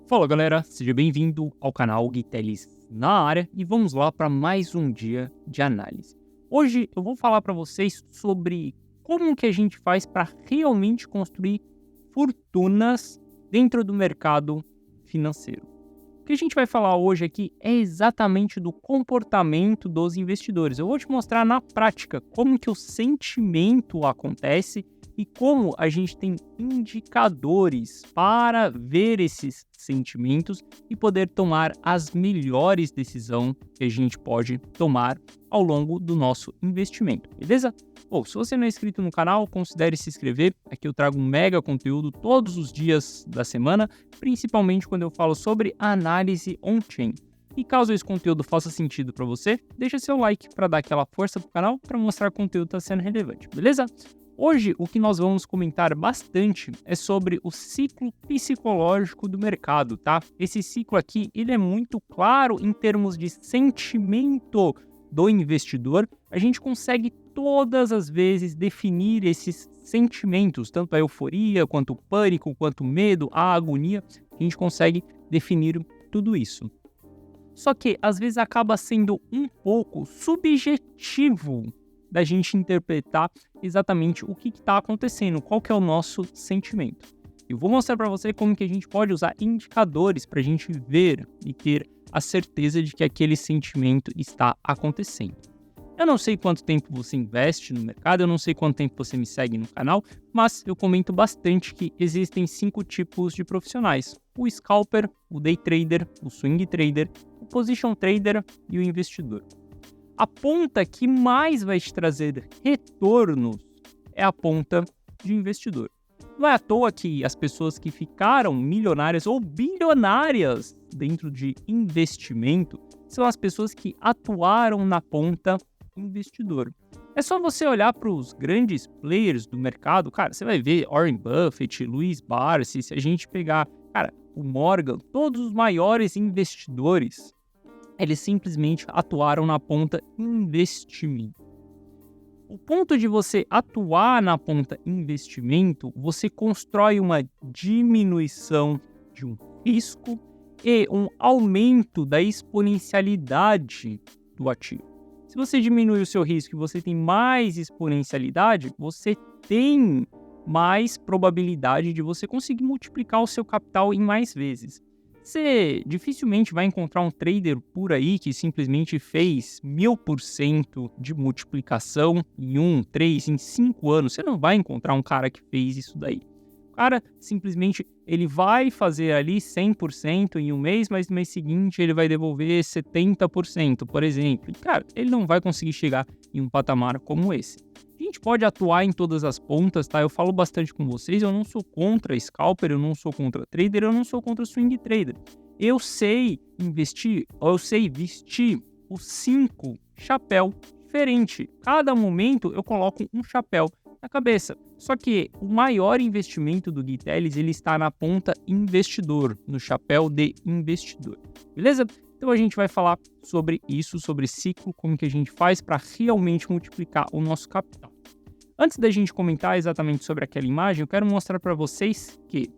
Fala galera, seja bem-vindo ao canal Guitelis na área e vamos lá para mais um dia de análise. Hoje eu vou falar para vocês sobre como que a gente faz para realmente construir fortunas dentro do mercado financeiro. O que a gente vai falar hoje aqui é exatamente do comportamento dos investidores. Eu vou te mostrar na prática como que o sentimento acontece e como a gente tem indicadores para ver esses sentimentos e poder tomar as melhores decisões que a gente pode tomar ao longo do nosso investimento, beleza? Bom, se você não é inscrito no canal, considere se inscrever. Aqui eu trago um mega conteúdo todos os dias da semana, principalmente quando eu falo sobre análise on-chain. E caso esse conteúdo faça sentido para você, deixa seu like para dar aquela força para o canal para mostrar que o conteúdo está sendo relevante, beleza? Hoje, o que nós vamos comentar bastante é sobre o ciclo psicológico do mercado, tá? Esse ciclo aqui, ele é muito claro em termos de sentimento do investidor. A gente consegue todas as vezes definir esses sentimentos, tanto a euforia, quanto o pânico, quanto o medo, a agonia. A gente consegue definir tudo isso. Só que, às vezes, acaba sendo um pouco subjetivo da gente interpretar exatamente o que está acontecendo, qual que é o nosso sentimento. Eu vou mostrar para você como que a gente pode usar indicadores para a gente ver e ter a certeza de que aquele sentimento está acontecendo. Eu não sei quanto tempo você investe no mercado, eu não sei quanto tempo você me segue no canal, mas eu comento bastante que existem 5 tipos de profissionais: o scalper, o day trader, o swing trader, o position trader e o investidor. A ponta que mais vai te trazer retornos é a ponta de investidor. Não é à toa que as pessoas que ficaram milionárias ou bilionárias dentro de investimento são as pessoas que atuaram na ponta investidor. É só você olhar para os grandes players do mercado, cara, você vai ver Warren Buffett, Luiz Barsi, se a gente pegar, cara, o Morgan, todos os maiores investidores, eles simplesmente atuaram na ponta investimento. O ponto de você atuar na ponta investimento, você constrói uma diminuição de um risco e um aumento da exponencialidade do ativo. Se você diminui o seu risco e você tem mais exponencialidade, você tem mais probabilidade de você conseguir multiplicar o seu capital em mais vezes. Você dificilmente vai encontrar um trader por aí que simplesmente fez 1000% de multiplicação em 1, 3, em 5 anos. Você não vai encontrar um cara que fez isso daí. O cara simplesmente ele vai fazer ali 100% em um mês, mas no mês seguinte ele vai devolver 70%, por exemplo. E, cara, ele não vai conseguir chegar em um patamar como esse. A gente pode atuar em todas as pontas, tá? Eu falo bastante com vocês, eu não sou contra scalper, eu não sou contra trader, eu não sou contra swing trader. Eu sei investir, eu sei vestir os 5 chapéus diferentes. Cada momento eu coloco um chapéu na cabeça. Só que o maior investimento do Guitelis, ele está na ponta investidor, no chapéu de investidor. Beleza? Então a gente vai falar sobre isso, sobre ciclo, como que a gente faz para realmente multiplicar o nosso capital. Antes da gente comentar exatamente sobre aquela imagem, eu quero mostrar para vocês que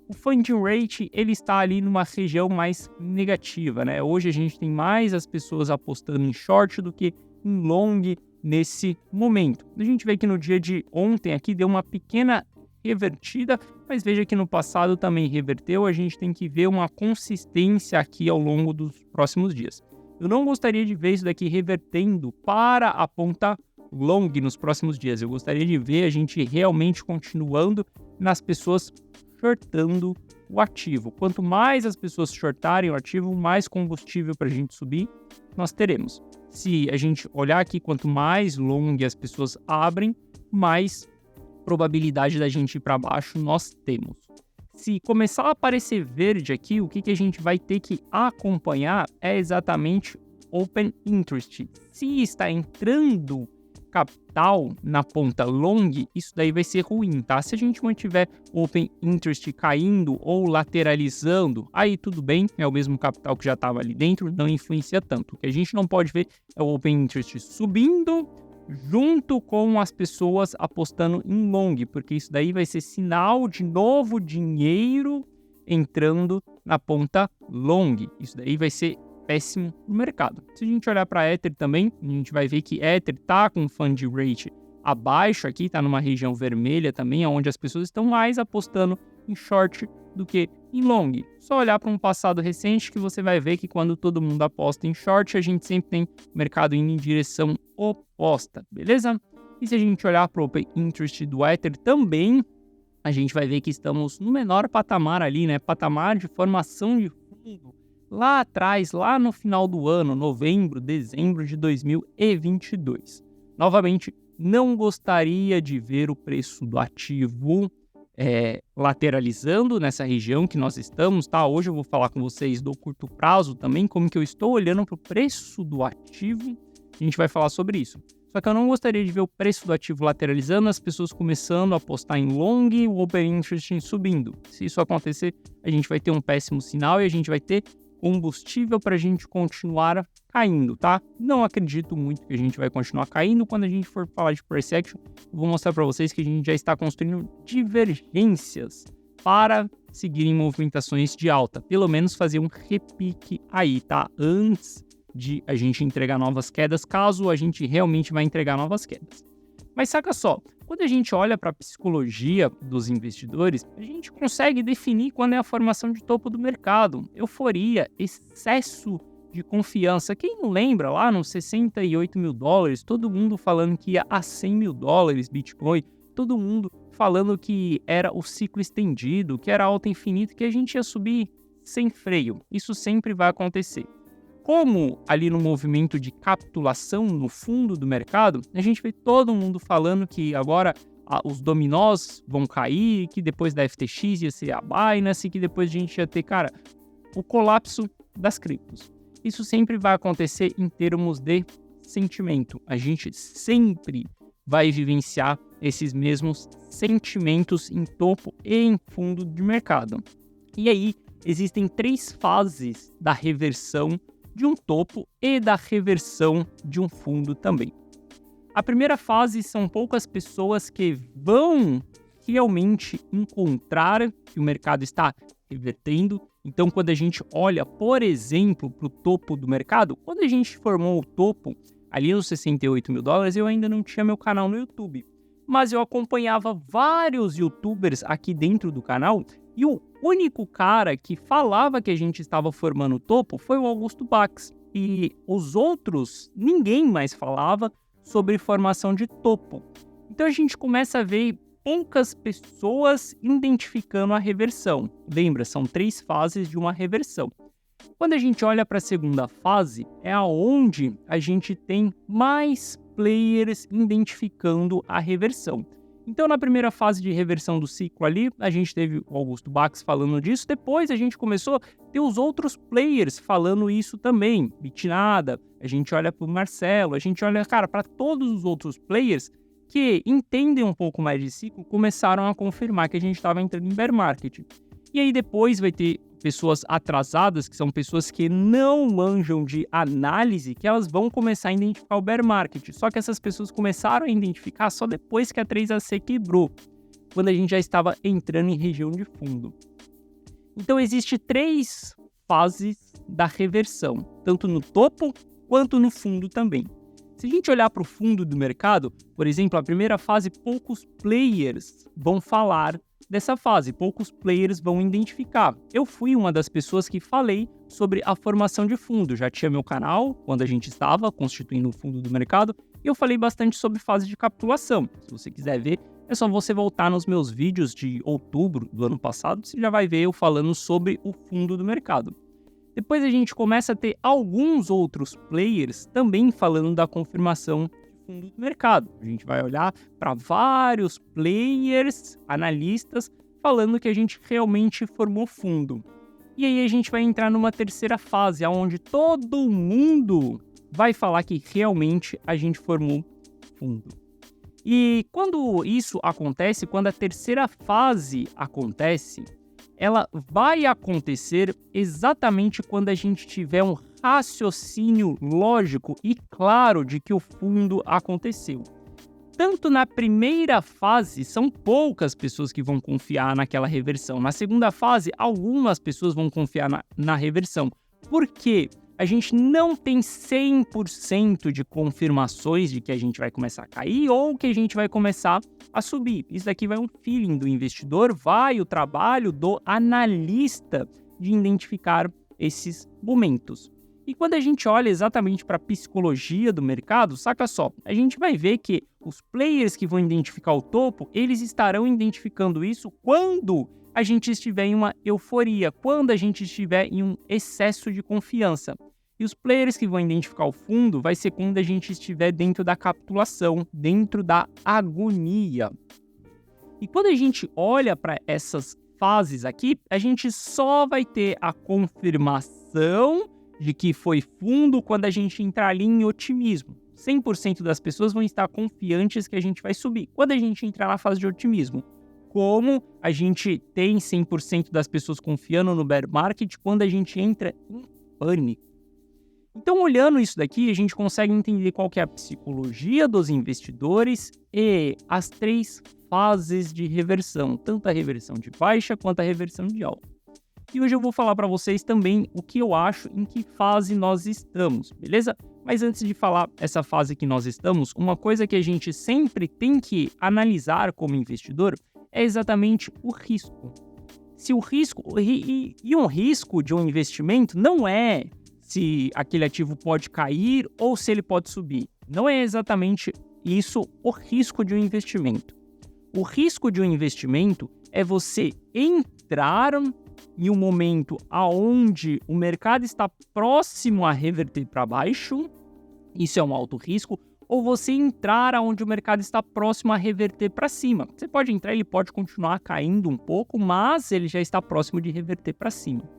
o funding rate ele está ali numa região mais negativa, né? Hoje a gente tem mais as pessoas apostando em short do que em long nesse momento. A gente vê que no dia de ontem aqui deu uma pequena revertida, mas veja que no passado também reverteu. A gente tem que ver uma consistência aqui ao longo dos próximos dias. Eu não gostaria de ver isso daqui revertendo para a ponta long nos próximos dias. Eu gostaria de ver a gente realmente continuando nas pessoas shortando o ativo. Quanto mais as pessoas shortarem o ativo, mais combustível para a gente subir nós teremos. Se a gente olhar aqui, quanto mais long as pessoas abrem, mais probabilidade da gente ir para baixo nós temos. Se começar a aparecer verde aqui, o que a gente vai ter que acompanhar é exatamente Open Interest. Se está entrando capital na ponta long, isso daí vai ser ruim, tá? Se a gente mantiver Open Interest caindo ou lateralizando, aí tudo bem, é o mesmo capital que já estava ali dentro, não influencia tanto. O que a gente não pode ver é o Open Interest subindo junto com as pessoas apostando em long, porque isso daí vai ser sinal de novo dinheiro entrando na ponta long. Isso daí vai ser péssimo no mercado. Se a gente olhar para Ether também, a gente vai ver que Ether está com fund rate abaixo aqui, está numa região vermelha também, onde as pessoas estão mais apostando em short do que em long. Só olhar para um passado recente que você vai ver que quando todo mundo aposta em short, a gente sempre tem o mercado indo em direção oposta, beleza? E se a gente olhar para o Open Interest do Ether também, a gente vai ver que estamos no menor patamar ali, né? Patamar de formação de fundo lá atrás, lá no final do ano, novembro, dezembro de 2022. Novamente, não gostaria de ver o preço do ativo lateralizando nessa região que nós estamos, tá? Hoje eu vou falar com vocês do curto prazo também, como que eu estou olhando para o preço do ativo. A gente vai falar sobre isso. Só que eu não gostaria de ver o preço do ativo lateralizando, as pessoas começando a apostar em long e o Open Interest subindo. Se isso acontecer, a gente vai ter um péssimo sinal e a gente vai ter combustível para a gente continuar caindo, tá? Não acredito muito que a gente vai continuar caindo. Quando a gente for falar de price action, eu vou mostrar para vocês que a gente já está construindo divergências para seguir em movimentações de alta. Pelo menos fazer um repique aí, tá? Antes de a gente entregar novas quedas, caso a gente realmente vai entregar novas quedas. Mas saca só, quando a gente olha para a psicologia dos investidores, a gente consegue definir quando é a formação de topo do mercado. Euforia, excesso de confiança. Quem não lembra lá nos 68 mil dólares, todo mundo falando que ia a 100 mil dólares Bitcoin, todo mundo falando que era o ciclo estendido, que era alta infinita, que a gente ia subir sem freio. Isso sempre vai acontecer. Como ali no movimento de capitulação no fundo do mercado, a gente vê todo mundo falando que agora os dominós vão cair, que depois da FTX ia ser a Binance, que depois a gente ia ter, cara, o colapso das criptos. Isso sempre vai acontecer em termos de sentimento. A gente sempre vai vivenciar esses mesmos sentimentos em topo e em fundo de mercado. E aí, existem 3 fases da reversão de um topo e da reversão de um fundo também. A primeira fase são poucas pessoas que vão realmente encontrar que o mercado está revertendo. Então, quando a gente olha, por exemplo, para o topo do mercado, quando a gente formou o topo ali nos 68 mil dólares, eu ainda não tinha meu canal no YouTube, mas eu acompanhava vários YouTubers aqui dentro do canal e o único cara que falava que a gente estava formando o topo foi o Augusto Bax. E os outros, ninguém mais falava sobre formação de topo. Então a gente começa a ver poucas pessoas identificando a reversão. Lembra, são 3 fases de uma reversão. Quando a gente olha para a segunda fase, é aonde a gente tem mais players identificando a reversão. Então, na primeira fase de reversão do ciclo ali, a gente teve o Augusto Bax falando disso. Depois, a gente começou a ter os outros players falando isso também. Bitnada, a gente olha para o Marcelo, a gente olha, cara, para todos os outros players que entendem um pouco mais de ciclo, começaram a confirmar que a gente estava entrando em bear market. E aí, depois vai ter pessoas atrasadas, que são pessoas que não manjam de análise, que elas vão começar a identificar o bear market. Só que essas pessoas começaram a identificar só depois que a 3AC quebrou, quando a gente já estava entrando em região de fundo. Então, existe 3 fases da reversão, tanto no topo quanto no fundo também. Se a gente olhar para o fundo do mercado, por exemplo, a primeira fase, poucos players vão falar dessa fase, poucos players vão identificar. Eu fui uma das pessoas que falei sobre a formação de fundo, já tinha meu canal quando a gente estava constituindo o fundo do mercado, e eu falei bastante sobre fase de capitulação. Se você quiser ver, é só você voltar nos meus vídeos de outubro do ano passado, você já vai ver eu falando sobre o fundo do mercado. Depois a gente começa a ter alguns outros players também falando da confirmação fundo do mercado. A gente vai olhar para vários players, analistas, falando que a gente realmente formou fundo. E aí a gente vai entrar numa terceira fase, onde todo mundo vai falar que realmente a gente formou fundo. E quando isso acontece, quando a terceira fase acontece, ela vai acontecer exatamente quando a gente tiver um raciocínio lógico e claro de que o fundo aconteceu. tanto na primeira fase, são poucas pessoas que vão confiar naquela reversão. Na segunda fase, algumas pessoas vão confiar na reversão. Por quê? A gente não tem 100% de confirmações de que a gente vai começar a cair ou que a gente vai começar a subir. Isso daqui vai um feeling do investidor, vai o trabalho do analista de identificar esses momentos. E quando a gente olha exatamente para a psicologia do mercado, saca só, a gente vai ver que os players que vão identificar o topo, eles estarão identificando isso quando a gente estiver em uma euforia, quando a gente estiver em um excesso de confiança. E os players que vão identificar o fundo vai ser quando a gente estiver dentro da capitulação, dentro da agonia. E quando a gente olha para essas fases aqui, a gente só vai ter a confirmação de que foi fundo quando a gente entrar ali em otimismo. 100% das pessoas vão estar confiantes que a gente vai subir quando a gente entrar na fase de otimismo. Como a gente tem 100% das pessoas confiando no bear market quando a gente entra em pânico. Então, olhando isso daqui, a gente consegue entender qual que é a psicologia dos investidores e as 3 fases de reversão, tanto a reversão de baixa quanto a reversão de alta. E hoje eu vou falar para vocês também o que eu acho, em que fase nós estamos, beleza? Mas antes de falar essa fase que nós estamos, uma coisa que a gente sempre tem que analisar como investidor é exatamente o risco. Se o risco, e um risco de um investimento não é se aquele ativo pode cair ou se ele pode subir. Não é exatamente isso o risco de um investimento. O risco de um investimento é você entrar em um momento onde o mercado está próximo a reverter para baixo, isso é um alto risco, ou você entrar onde o mercado está próximo a reverter para cima. Você pode entrar, ele pode continuar caindo um pouco, mas ele já está próximo de reverter para cima.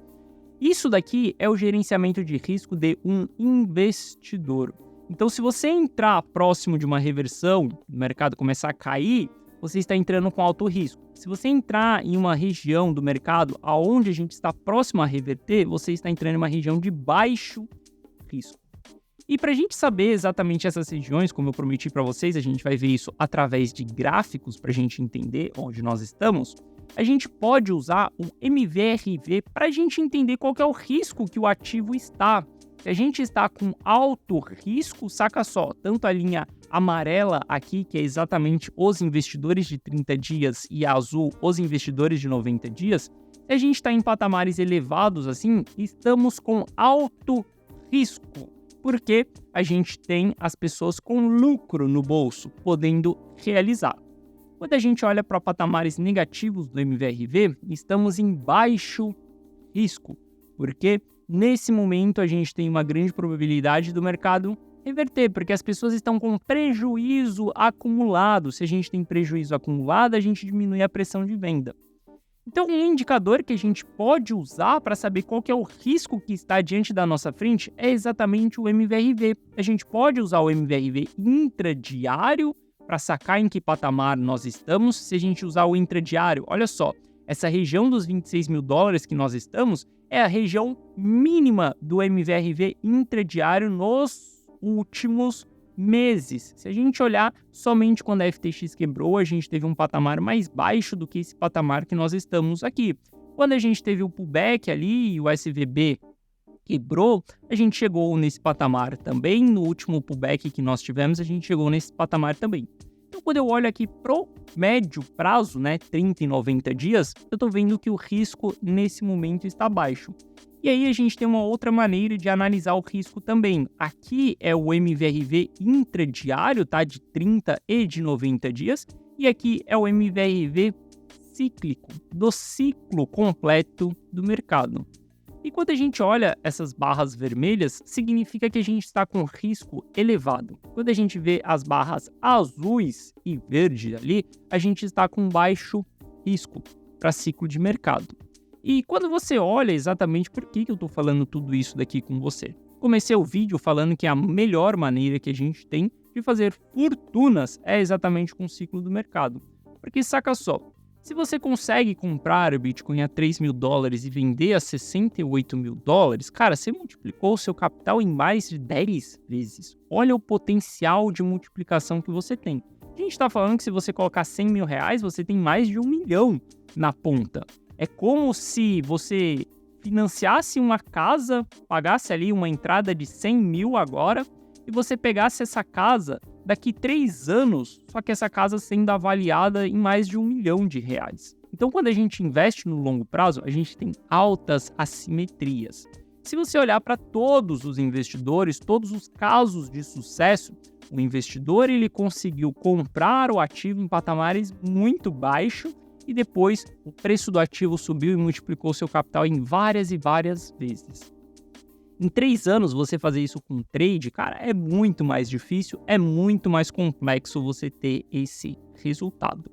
Isso daqui é o gerenciamento de risco de um investidor. Então, se você entrar próximo de uma reversão, o mercado começar a cair, você está entrando com alto risco. Se você entrar em uma região do mercado onde a gente está próximo a reverter, você está entrando em uma região de baixo risco. E para a gente saber exatamente essas regiões, como eu prometi para vocês, a gente vai ver isso através de gráficos para a gente entender onde nós estamos. A gente pode usar o MVRV para a gente entender qual que é o risco que o ativo está. Se a gente está com alto risco, saca só, tanto a linha amarela aqui, que é exatamente os investidores de 30 dias, e a azul, os investidores de 90 dias, se a gente está em patamares elevados assim, estamos com alto risco, porque a gente tem as pessoas com lucro no bolso, podendo realizar. Quando a gente olha para patamares negativos do MVRV, estamos em baixo risco, porque nesse momento a gente tem uma grande probabilidade do mercado reverter, porque as pessoas estão com prejuízo acumulado. Se a gente tem prejuízo acumulado, a gente diminui a pressão de venda. Então, um indicador que a gente pode usar para saber qual que é o risco que está diante da nossa frente é exatamente o MVRV. A gente pode usar o MVRV intradiário para sacar em que patamar nós estamos. Se a gente usar o intradiário, olha só, essa região dos 26 mil dólares que nós estamos é a região mínima do MVRV intradiário nos últimos meses. Se a gente olhar somente quando a FTX quebrou, a gente teve um patamar mais baixo do que esse patamar que nós estamos aqui. Quando a gente teve o pullback ali e o SVB quebrou, a gente chegou nesse patamar também. No último pullback que nós tivemos, a gente chegou nesse patamar também. Então, quando eu olho aqui pro médio prazo, 30 e 90 dias, eu tô vendo que o risco nesse momento está baixo. E aí a gente tem uma outra maneira de analisar o risco também. Aqui é o MVRV intradiário, tá? De 30 e de 90 dias. E aqui é o MVRV cíclico, do ciclo completo do mercado. E quando a gente olha essas barras vermelhas, significa que a gente está com risco elevado. Quando a gente vê as barras azuis e verdes ali, a gente está com baixo risco para ciclo de mercado. E quando você olha exatamente por que eu estou falando tudo isso daqui com você? Comecei o vídeo falando que a melhor maneira que a gente tem de fazer fortunas é exatamente com o ciclo do mercado. Porque saca só, se você consegue comprar o Bitcoin a 3 mil dólares e vender a 68 mil dólares, cara, você multiplicou o seu capital em mais de 10 vezes. Olha o potencial de multiplicação que você tem. A gente está falando que se você colocar 100 mil reais, você tem mais de 1 milhão na ponta. É como se você financiasse uma casa, pagasse ali uma entrada de 100 mil agora, e você pegasse essa casa daqui 3 anos, só que essa casa sendo avaliada em mais de 1 milhão de reais. Então, quando a gente investe no longo prazo, a gente tem altas assimetrias. Se você olhar para todos os investidores, todos os casos de sucesso, o investidor ele conseguiu comprar o ativo em patamares muito baixos e depois o preço do ativo subiu e multiplicou seu capital em várias e várias vezes. Em 3 anos, você fazer isso com trade, cara, é muito mais difícil, é muito mais complexo você ter esse resultado.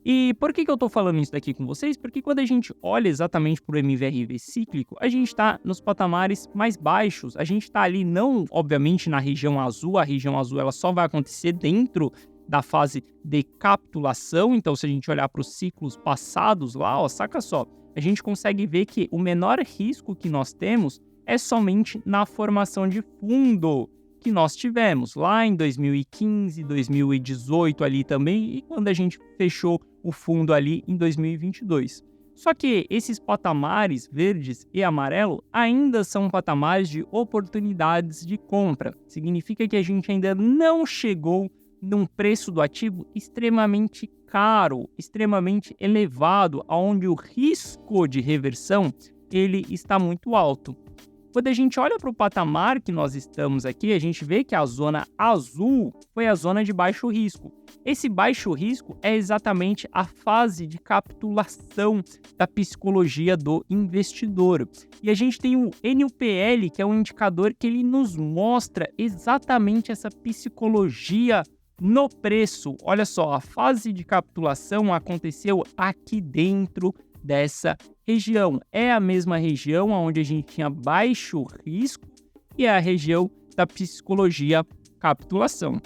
E por que eu estou falando isso daqui com vocês? Porque quando a gente olha exatamente para o MVRV cíclico, a gente está nos patamares mais baixos. A gente está ali não, obviamente, na região azul. A região azul ela só vai acontecer dentro da fase de capitulação. Então, se a gente olhar para os ciclos passados lá, ó, saca só, a gente consegue ver que o menor risco que nós temos é somente na formação de fundo que nós tivemos lá em 2015, 2018 ali também, e quando a gente fechou o fundo ali em 2022. Só que esses patamares verdes e amarelo ainda são patamares de oportunidades de compra. Significa que a gente ainda não chegou num preço do ativo extremamente caro, extremamente elevado, onde o risco de reversão ele está muito alto. Quando a gente olha para o patamar que nós estamos aqui, a gente vê que a zona azul foi a zona de baixo risco. Esse baixo risco é exatamente a fase de capitulação da psicologia do investidor. E a gente tem o NUPL, que é um indicador que ele nos mostra exatamente essa psicologia no preço. Olha só, a fase de capitulação aconteceu aqui dentro dessa região. É a mesma região onde a gente tinha baixo risco e é a região da psicologia capitulação.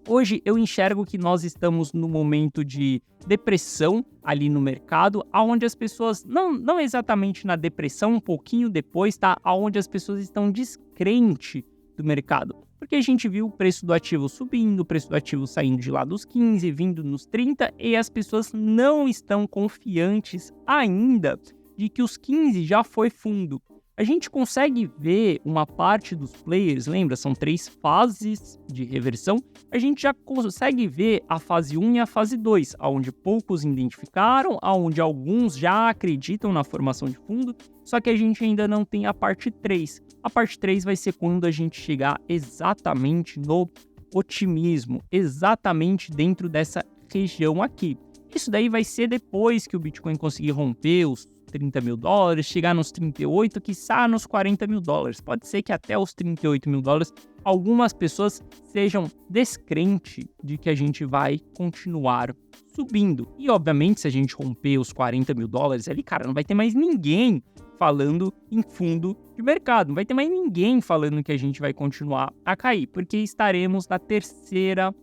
Hoje eu enxergo que nós estamos no momento de depressão ali no mercado, aonde as pessoas, não exatamente na depressão, um pouquinho depois, tá? Aonde as pessoas estão descrentes do mercado. Porque a gente viu o preço do ativo subindo, o preço do ativo saindo de lá dos 15, vindo nos 30, e as pessoas não estão confiantes ainda de que os 15 já foi fundo. A gente consegue ver uma parte dos players, lembra? São 3 fases de reversão. A gente já consegue ver a fase 1 e a fase 2, onde poucos identificaram, onde alguns já acreditam na formação de fundo, só que a gente ainda não tem a parte 3. A parte 3 vai ser quando a gente chegar exatamente no otimismo, exatamente dentro dessa região aqui. Isso daí vai ser depois que o Bitcoin conseguir romper os 30 mil dólares, chegar nos 38, quiçá nos 40 mil dólares. Pode ser que até os 38 mil dólares algumas pessoas sejam descrentes de que a gente vai continuar subindo. E obviamente se a gente romper os 40 mil dólares ali, cara, não vai ter mais ninguém falando em fundo de mercado. Não vai ter mais ninguém falando que a gente vai continuar a cair, porque estaremos na terceira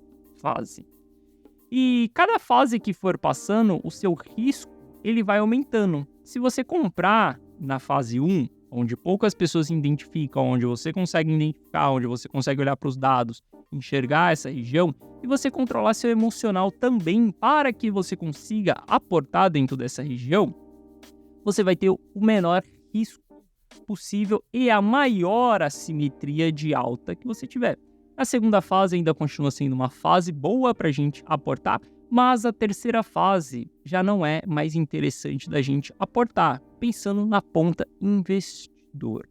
fase. E cada fase que for passando, o seu risco ele vai aumentando. Se você comprar na fase 1, onde poucas pessoas identificam, onde você consegue identificar, onde você consegue olhar para os dados, enxergar essa região, e você controlar seu emocional também para que você consiga aportar dentro dessa região, você vai ter o menor risco possível e a maior assimetria de alta que você tiver. A segunda fase ainda continua sendo uma fase boa para a gente aportar, mas a terceira fase já não é mais interessante da gente aportar, pensando na ponta investidor.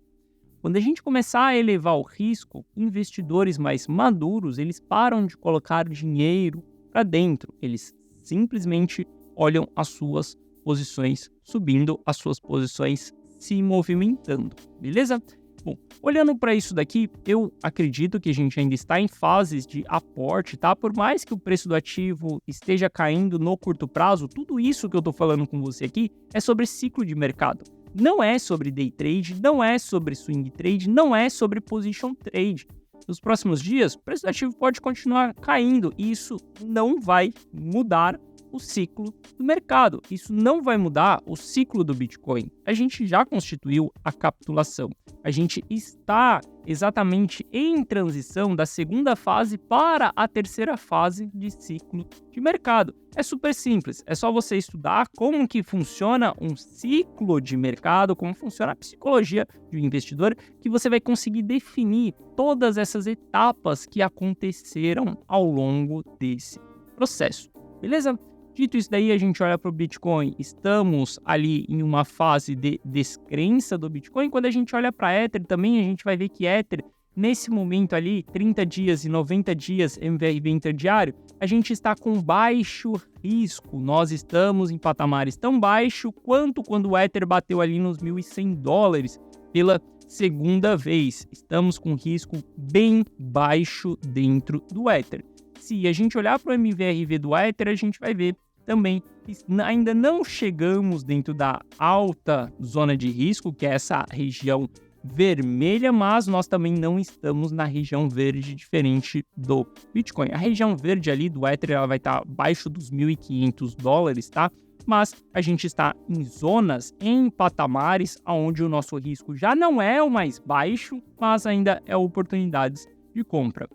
Quando a gente começar a elevar o risco, investidores mais maduros, eles param de colocar dinheiro para dentro, eles simplesmente olham as suas posições subindo, as suas posições se movimentando, beleza? Bom, olhando para isso daqui, eu acredito que a gente ainda está em fases de aporte, tá? Por mais que o preço do ativo esteja caindo no curto prazo, tudo isso que eu estou falando com você aqui é sobre ciclo de mercado. Não é sobre day trade, não é sobre swing trade, não é sobre position trade. Nos próximos dias, o preço do ativo pode continuar caindo e isso não vai mudar o ciclo do mercado. Isso não vai mudar o ciclo do Bitcoin. A gente já constituiu a capitulação. A gente está exatamente em transição da segunda fase para a terceira fase de ciclo de mercado. É super simples, é só você estudar como que funciona um ciclo de mercado, como funciona a psicologia de um investidor, que você vai conseguir definir todas essas etapas que aconteceram ao longo desse processo. Beleza? Dito isso daí, a gente olha para o Bitcoin, estamos ali em uma fase de descrença do Bitcoin. Quando a gente olha para Ether também, a gente vai ver que Ether, nesse momento ali, 30 dias e 90 dias MVRV interdiário, a gente está com baixo risco. Nós estamos em patamares tão baixos quanto quando o Ether bateu ali nos $1.100 pela segunda vez. Estamos com risco bem baixo dentro do Ether. Se a gente olhar para o MVRV do Ether, a gente vai ver também que ainda não chegamos dentro da alta zona de risco, que é essa região vermelha, mas nós também não estamos na região verde, diferente do Bitcoin. A região verde ali do Ether, ela vai estar abaixo dos $1.500, tá? Mas a gente está em zonas, em patamares, onde o nosso risco já não é o mais baixo, mas ainda é oportunidades de compra.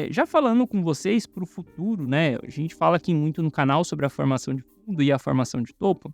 Já falando com vocês para o futuro, né? A gente fala aqui muito no canal sobre a formação de fundo e a formação de topo.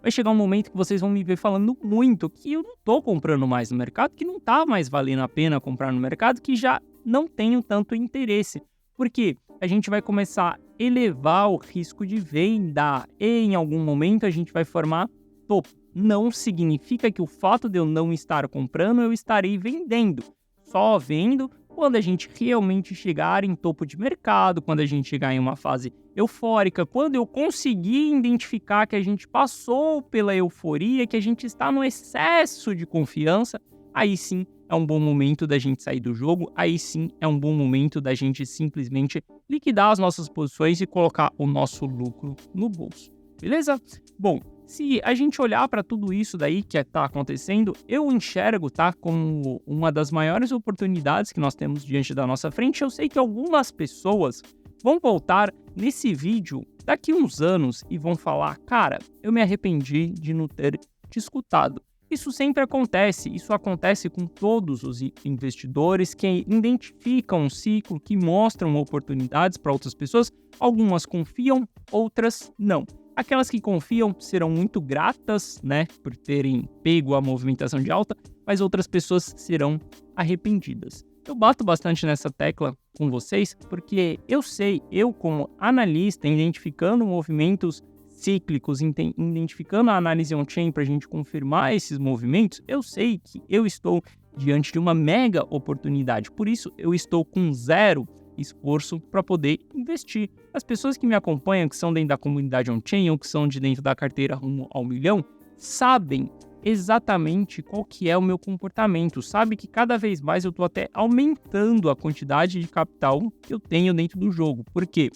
Vai chegar um momento que vocês vão me ver falando muito que eu não estou comprando mais no mercado, que não está mais valendo a pena comprar no mercado, que já não tenho tanto interesse. Porque a gente vai começar a elevar o risco de venda e em algum momento a gente vai formar topo. Não significa que o fato de eu não estar comprando, eu estarei vendendo. Só vendo quando a gente realmente chegar em topo de mercado, quando a gente chegar em uma fase eufórica, quando eu conseguir identificar que a gente passou pela euforia, que a gente está no excesso de confiança, aí sim é um bom momento da gente sair do jogo, aí sim é um bom momento da gente simplesmente liquidar as nossas posições e colocar o nosso lucro no bolso. Beleza? Bom, se a gente olhar para tudo isso daí que está acontecendo, eu enxergo, tá, como uma das maiores oportunidades que nós temos diante da nossa frente. Eu sei que algumas pessoas vão voltar nesse vídeo daqui uns anos e vão falar, cara, eu me arrependi de não ter te escutado. Isso sempre acontece, isso acontece com todos os investidores que identificam um ciclo, que mostram oportunidades para outras pessoas. Algumas confiam, outras não. Aquelas que confiam serão muito gratas, né, por terem pego a movimentação de alta, mas outras pessoas serão arrependidas. Eu bato bastante nessa tecla com vocês, porque eu sei, eu como analista, identificando movimentos cíclicos, identificando a análise on-chain para a gente confirmar esses movimentos, eu sei que eu estou diante de uma mega oportunidade. Por isso, eu estou com zero esforço para poder investir. As pessoas que me acompanham, que são dentro da comunidade on-chain ou que são de dentro da carteira rumo ao milhão, sabem exatamente qual que é o meu comportamento. Sabe que cada vez mais eu estou até aumentando a quantidade de capital que eu tenho dentro do jogo. Por quê?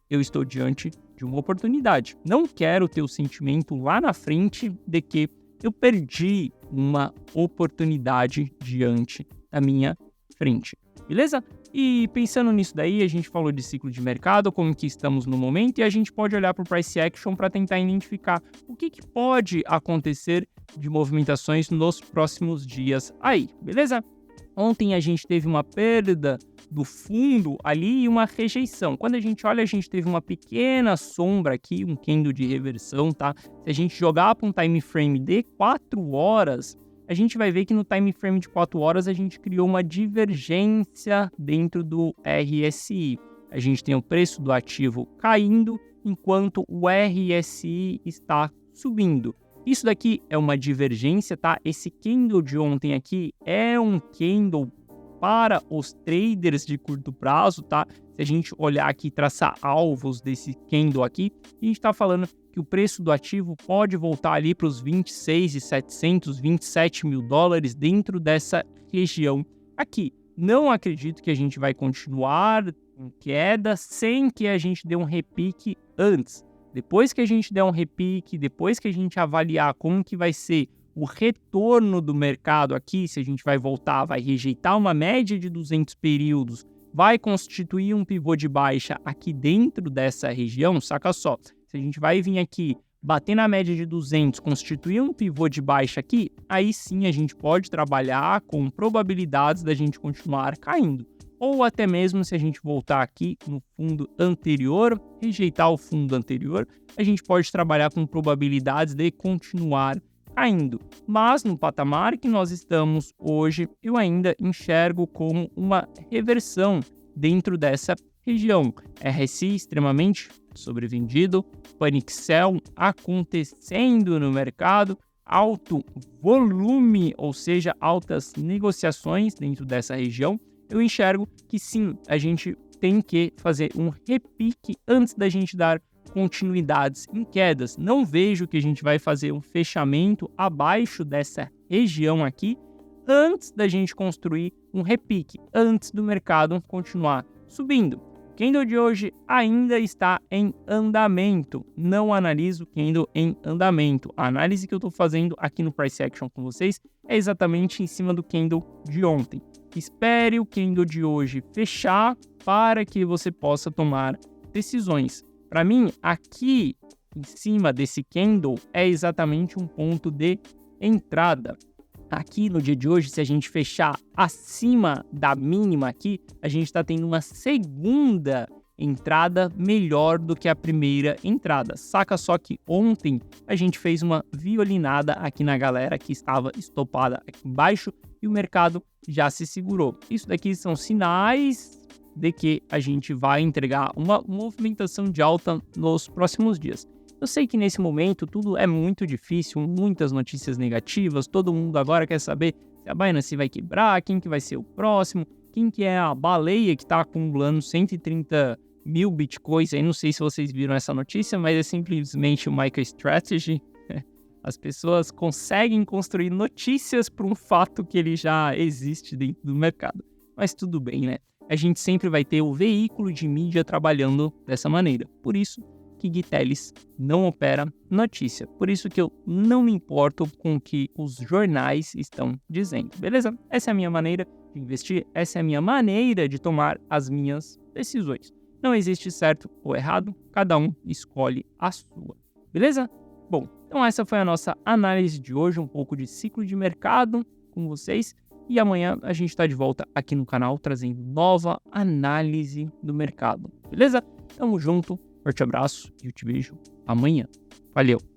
Eu estou diante de uma oportunidade. Não quero ter o sentimento lá na frente de que eu perdi uma oportunidade diante da minha frente. Beleza? E pensando nisso daí, a gente falou de ciclo de mercado, como que estamos no momento, e a gente pode olhar para o price action para tentar identificar o que pode acontecer de movimentações nos próximos dias aí, beleza? Ontem a gente teve uma perda do fundo ali e uma rejeição. Quando a gente olha, a gente teve uma pequena sombra aqui, um candle de reversão, tá? Se a gente jogar para um time frame de 4 horas, a gente vai ver que no time frame de 4 horas a gente criou uma divergência dentro do RSI. A gente tem o preço do ativo caindo, enquanto o RSI está subindo. Isso daqui é uma divergência, tá? Esse candle de ontem aqui é um candle para os traders de curto prazo, tá? Se a gente olhar aqui e traçar alvos desse candle aqui, a gente está falando que o preço do ativo pode voltar ali para os 26.700, 27 mil dólares dentro dessa região aqui. Não acredito que a gente vai continuar em queda sem que a gente dê um repique antes. Depois que a gente der um repique, depois que a gente avaliar como que vai ser o retorno do mercado aqui, se a gente vai voltar, vai rejeitar uma média de 200 períodos vai constituir um pivô de baixa aqui dentro dessa região, saca só, se a gente vai vir aqui, bater na média de 200, constituir um pivô de baixa aqui, aí sim a gente pode trabalhar com probabilidades da gente continuar caindo. Ou até mesmo se a gente voltar aqui no fundo anterior, rejeitar o fundo anterior, a gente pode trabalhar com probabilidades de continuar caindo. Mas no patamar que nós estamos hoje, eu ainda enxergo como uma reversão dentro dessa região. RSI extremamente sobrevendido, panic sell acontecendo no mercado, alto volume, ou seja, altas negociações dentro dessa região. Eu enxergo que sim, a gente tem que fazer um repique antes da gente dar continuidades em quedas. Não vejo que a gente vai fazer um fechamento abaixo dessa região aqui antes da gente construir um repique, antes do mercado continuar subindo. O candle de hoje ainda está em andamento. Não analiso o candle em andamento. A análise que eu estou fazendo aqui no Price Action com vocês é exatamente em cima do candle de ontem. Espere o candle de hoje fechar para que você possa tomar decisões. Para mim, aqui em cima desse candle é exatamente um ponto de entrada. Aqui no dia de hoje, se a gente fechar acima da mínima aqui, a gente está tendo uma segunda entrada melhor do que a primeira entrada. Saca só que ontem a gente fez uma violinada aqui na galera que estava estopada aqui embaixo e o mercado já se segurou. Isso daqui são sinais de que a gente vai entregar uma movimentação de alta nos próximos dias. Eu sei que nesse momento tudo é muito difícil, muitas notícias negativas, todo mundo agora quer saber se a Binance vai quebrar, quem que vai ser o próximo, quem que é a baleia que está acumulando 130 mil bitcoins. Aí não sei se vocês viram essa notícia, mas é simplesmente o MicroStrategy. As pessoas conseguem construir notícias para um fato que ele já existe dentro do mercado. Mas tudo bem, né? A gente sempre vai ter o veículo de mídia trabalhando dessa maneira. Por isso que Gui Teles não opera notícia. Por isso que eu não me importo com o que os jornais estão dizendo. Beleza? Essa é a minha maneira de investir. Essa é a minha maneira de tomar as minhas decisões. Não existe certo ou errado. Cada um escolhe a sua. Beleza? Bom, então essa foi a nossa análise de hoje. Um pouco de ciclo de mercado com vocês. E amanhã a gente está de volta aqui no canal trazendo nova análise do mercado. Beleza? Tamo junto. Forte abraço e eu te vejo amanhã. Valeu!